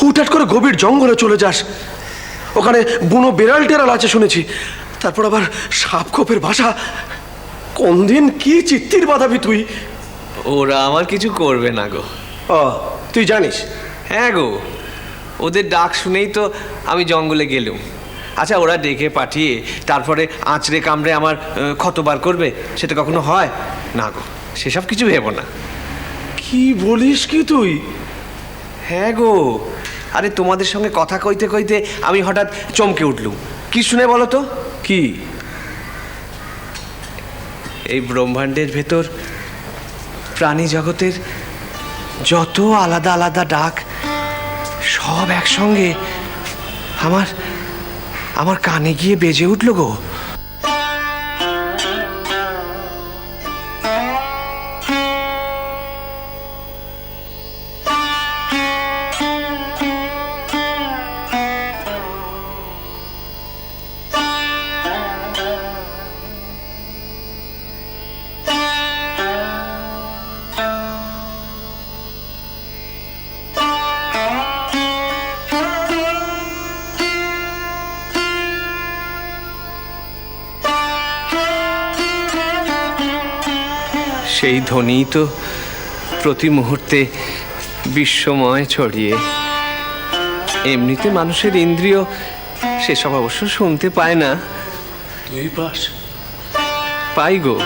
হুটহাট করে গভীর জঙ্গলে চলে যাস। ওখানে বুনো বেড়াল টেরাল আছে শুনেছি। তারপর আবার সাপ খোপের বাসা। কোন দিন কি চিত্তির বাঁধাবি তুই? ওরা আমার কিছু করবে না গো। ও, তুই জানিস? হ্যাঁ গো, ওদের ডাক শুনেই তো আমি জঙ্গলে গেলুম। আচ্ছা, ওরা ডেকে পাঠিয়ে তারপরে আঁচড়ে কামড়ে আমার ক্ষত বার করবে, সেটা কখনো হয় না গো। সেসব কিছু ভেবো না। কি বলিস কি তুই? হ্যাঁ গো, আরে তোমাদের সঙ্গে কথা কইতে কইতে আমি হঠাৎ চমকে উঠলুম। কি শুনে বলো তো? কি? এই ব্রহ্মাণ্ডের ভেতর প্রাণী জগতের যত আলাদা আলাদা ডাক সব একসঙ্গে আমার আমার কানে গিয়ে বেজে উঠল গো। সেই ধ্বনি তো প্রতি মুহূর্তে বিশ্বময় ছড়িয়ে। এমনিতে মানুষের ইন্দ্রিয় সেসব অবশ্য শুনতে পায় না। তুই পাস? পাই গো,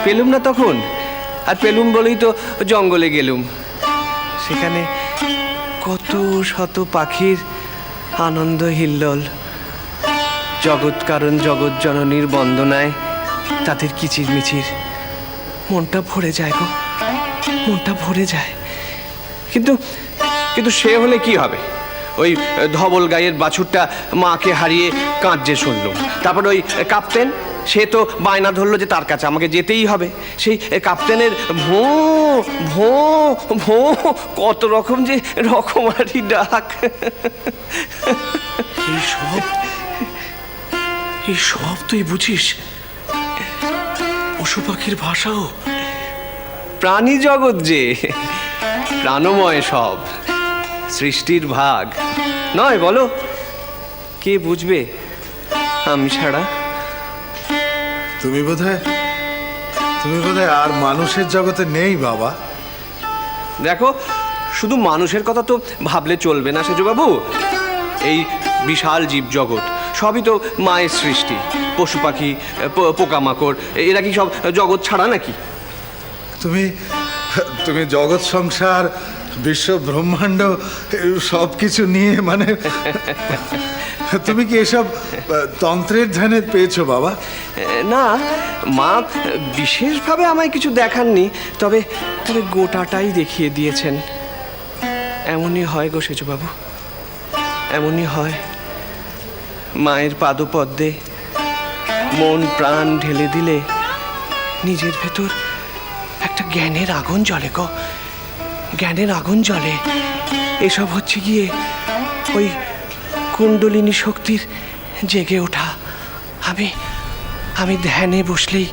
পেলুম না তখন। আর পেলুম বলেই তো জঙ্গলে গেলুম। সেখানে কত শত পাখির আনন্দ হিল্লোল, জগৎ কারণ জগৎ জননীর বন্দনায় তাদের কিচিরমিচির। মনটা ভরে যায় গো, মনটা ভরে যায়। কিন্তু কিন্তু সে হলে কি হবে? ওই ধবল গায়ের বাছুরটা মাকে হারিয়ে কাঁদছে শুনলুম। তারপর ওই কাপ্তেন, সে তো বায়না ধরলো যে তার কাছে আমাকে যেতেই হবে। সেই কাপ্তেনের ভো ভো ভো কত রকম যে রকমারি ডাক। এই সব তুই বুঝিস? পশু পাখির ভাষাও? প্রাণী জগৎ যে প্রাণময়, সব সৃষ্টির ভাগ নয় বলো? কে বুঝবে আমি ছাড়া? তুমি বোধহয় আর মানুষের জগতে নেই বাবা। দেখো, শুধু মানুষের কথা তো ভাবলে চলবে না সেজবাবু। এই বিশাল জীব জগৎ সবই তো মায়ের সৃষ্টি। পশু পাখি, পোকামাকড়, এরা কি সব জগৎ ছাড়া নাকি? তুমি জগৎ সংসার, বিশ্ব ব্রহ্মাণ্ড সব কিছু নিয়ে মানে তুমি কি এসব তন্ত্রের ধ্যানে পেয়েছো বাবা? না, মা বিশেষভাবে আমায় কিছু দেখাননি, তবে গোটাটাই দেখিয়ে দিয়েছেন। এমনই হয় গো সেজবাবু, এমনই হয়। মায়ের পাদপদ্মে মন প্রাণ ঢেলে দিলে নিজের ভেতর একটা জ্ঞানের আগুন জ্বলে গো, জ্ঞানের আগুন জ্বলে। এসব হচ্ছে গিয়ে ওই কুণ্ডলিনী শক্তির জেগে ওঠা। আমি ধ্যানে বসলেই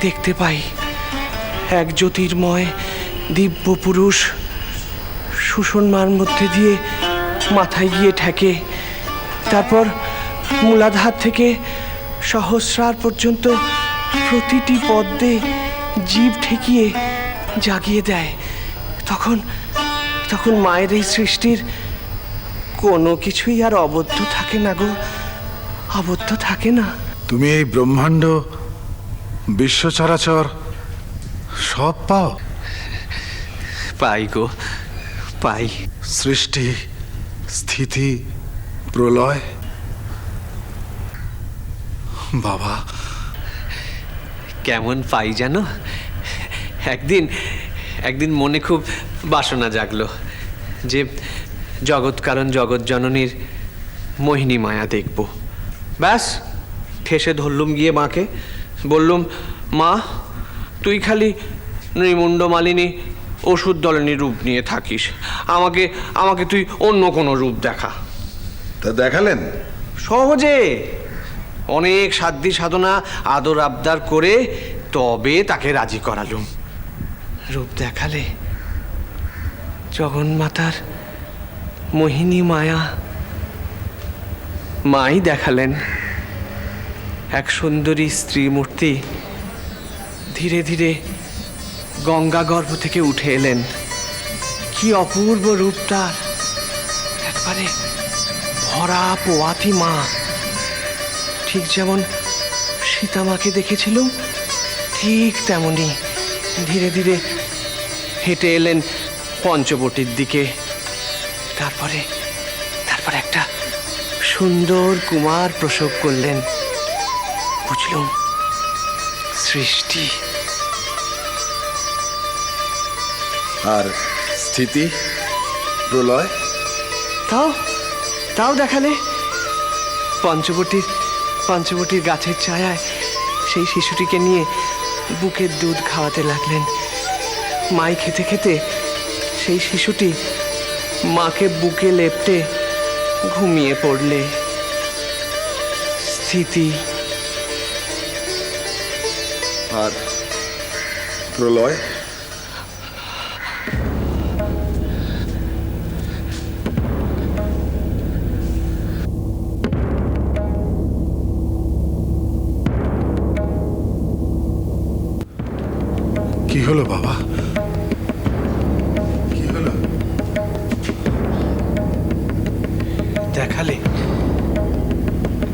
দেখতে পাই এক জ্যোতির্ময় দিব্য পুরুষ সুষুম্নার মধ্যে দিয়ে মাথায় গিয়ে ঠেকে। তারপর মূলাধার থেকে সহস্রার পর্যন্ত প্রতিটি পদ্মে জীব ঠেকিয়ে জাগিয়ে দেয়। তখন মায়ের এই সৃষ্টির কোনো কিছুই আর অবদ্ধ থাকে না গো, আবদ্ধ থাকে না। তুমি এই ব্রহ্মাণ্ড, বিশ্ব চরাচর সব পাও? পাই গো, পাই। সৃষ্টি, স্থিতি, প্রলয়। বাবা, কেমন পাই জানো? একদিন মনে খুব বাসনা জাগলো যে জগৎ কারণ জগৎ জননীর মোহিনী মায়া দেখব। ব্যাস ঠেসে ধরলুম গিয়ে মাকে, বললুম, মা তুই খালি নৃমুণ্ডমালিনী ওষুধ দলনী রূপ নিয়ে থাকিস, আমাকে তুই অন্য কোনো রূপ দেখা। তা দেখালেন? সহজে অনেক সাধ্য সাধনা আদর আবদার করে তবে তাকে রাজি করালুম। রূপ দেখালে জগন্মাতার মোহিনী মায়া মাই দেখালেন। এক সুন্দরী স্ত্রী মূর্তি ধীরে ধীরে গঙ্গা গর্ভ থেকে উঠে এলেন। কি অপূর্ব রূপ তার! একবারে ভরা পোয়াতি মা, ঠিক যেমন সীতামাকে দেখেছিলাম ঠিক তেমনি ধীরে ধীরে হেঁটে এলেন পঞ্চবটির দিকে। তারপরে একটা সুন্দর কুমার প্রসব করলেন। বুঝলুম সৃষ্টি। আর স্থিতি, প্রলয়? তাও দেখালে। পঞ্চবটির গাছের ছায়ায় সেই শিশুটিকে নিয়ে বুকের দুধ খাওয়াতে লাগলেন। মাই খেতে খেতে সেই শিশুটি মাকে বুকে লেপটে ঘুমিয়ে পড়লে। স্থিতি। আর প্রলয়? কি হলো বাবা? কি হলো? দেখালে,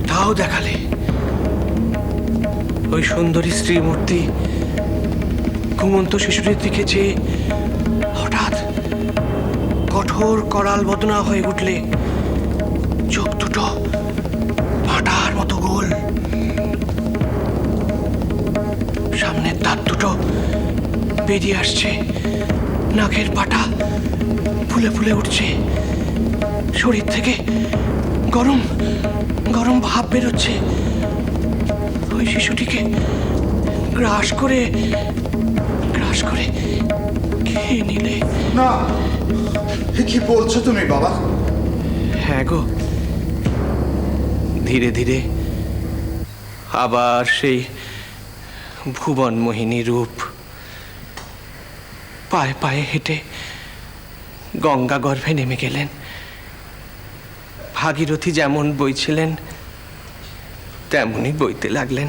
তাও দেখালে। ওই সুন্দরী স্ত্রী মূর্তি ঘুমন্ত শিশুটির দিকে চেয়ে হঠাৎ কঠোর করাল বদনা হয়ে উঠলে। চোখ দুটো ভাটার মতো গোল, সামনের দাঁত দুটো বেরিয়ে আসছে, নাকের পাটা ফুলে ফুলে উঠছে, শরীর থেকে গরম গরম ভাব বেরোচ্ছে। ওই শিশুটিকে গ্রাস করে খেয়ে নিলে। না, কি বলছো তুমি বাবা? হ্যাঁ গো। ধীরে ধীরে আবার সেই ভুবন মোহিনী রূপ। পায়ে পায়ে হেঁটে গঙ্গা গর্ভে নেমে গেলেন। ভাগীরথী যেমন বইছিলেন তেমনই বইতে লাগলেন।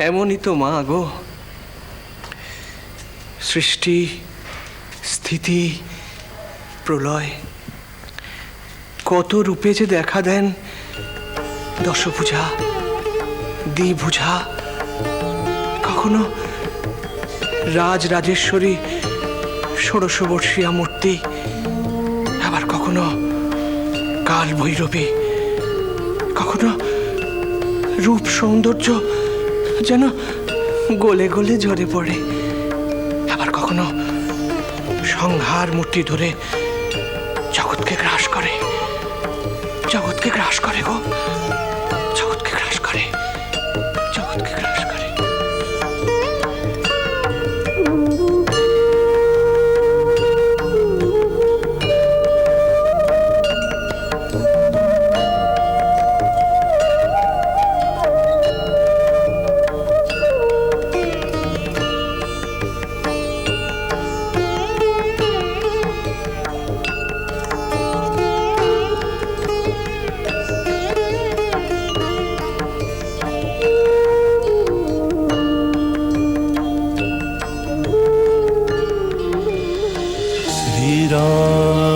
এমনই তো মা গো। সৃষ্টি, স্থিতি, প্রলয় কত রূপে যে দেখা দেন। দশভুজা, দ্বিভুজা, কখনো রাজরাজেশ্বরী ষোড়শবর্ষীয়া মূর্তি, আবার কখনো কাল ভৈরবী, কখনো রূপ সৌন্দর্য যেন গলে গলে ঝরে পড়ে, আবার কখনো সংহার মূর্তি ধরে জগৎকে গ্রাস করে গো, জগৎকে গ্রাস করে। श्रीराम